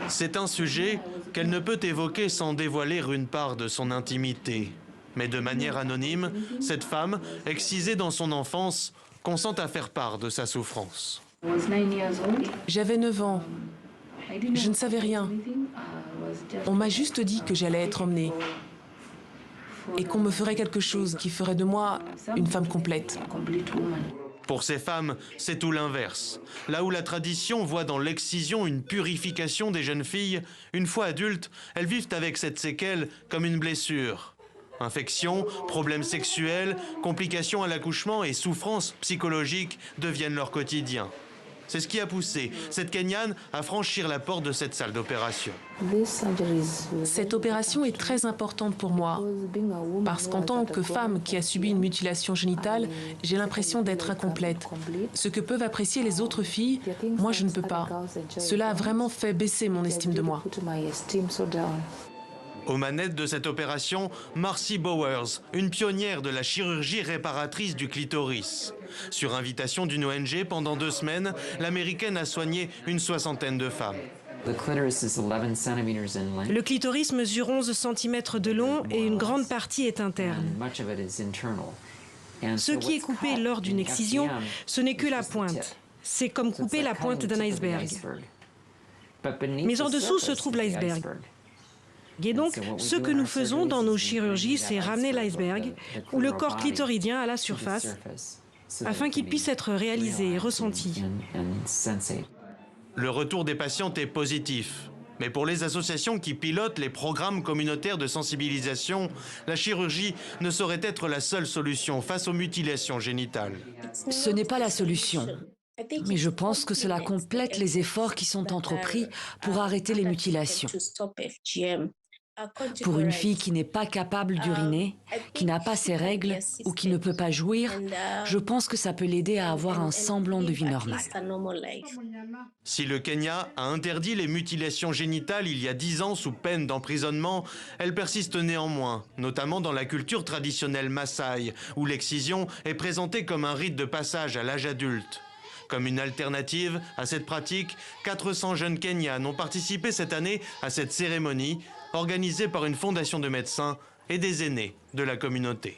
C'est un sujet qu'elle ne peut évoquer sans dévoiler une part de son intimité. Mais de manière anonyme, cette femme, excisée dans son enfance, consent à faire part de sa souffrance. J'avais 9 ans. Je ne savais rien. On m'a juste dit que j'allais être emmenée et qu'on me ferait quelque chose qui ferait de moi une femme complète. Pour ces femmes, c'est tout l'inverse. Là où la tradition voit dans l'excision une purification des jeunes filles, une fois adultes, elles vivent avec cette séquelle comme une blessure. Infections, problèmes sexuels, complications à l'accouchement et souffrances psychologiques deviennent leur quotidien. C'est ce qui a poussé cette Kenyane à franchir la porte de cette salle d'opération. Cette opération est très importante pour moi, parce qu'en tant que femme qui a subi une mutilation génitale, j'ai l'impression d'être incomplète. Ce que peuvent apprécier les autres filles, moi je ne peux pas. Cela a vraiment fait baisser mon estime de moi. Aux manettes de cette opération, Marcy Bowers, une pionnière de la chirurgie réparatrice du clitoris. Sur invitation d'une ONG, pendant 2 semaines, l'Américaine a soigné une 60aine de femmes. Le clitoris mesure 11 cm de long et une grande partie est interne. Ce qui est coupé lors d'une excision, ce n'est que la pointe. C'est comme couper la pointe d'un iceberg. Mais en dessous se trouve l'iceberg. Et donc, ce que nous faisons dans nos chirurgies, c'est ramener l'iceberg ou le corps clitoridien à la surface afin qu'il puisse être réalisé et ressenti. Le retour des patientes est positif. Mais pour les associations qui pilotent les programmes communautaires de sensibilisation, la chirurgie ne saurait être la seule solution face aux mutilations génitales. Ce n'est pas la solution. Mais je pense que cela complète les efforts qui sont entrepris pour arrêter les mutilations. Pour une fille qui n'est pas capable d'uriner, qui n'a pas ses règles ou qui ne peut pas jouir, je pense que ça peut l'aider à avoir un semblant de vie normale. Si le Kenya a interdit les mutilations génitales il y a 10 ans sous peine d'emprisonnement, elles persistent néanmoins, notamment dans la culture traditionnelle Maasai, où l'excision est présentée comme un rite de passage à l'âge adulte. Comme une alternative à cette pratique, 400 jeunes Kenyanes ont participé cette année à cette cérémonie organisée par une fondation de médecins et des aînés de la communauté.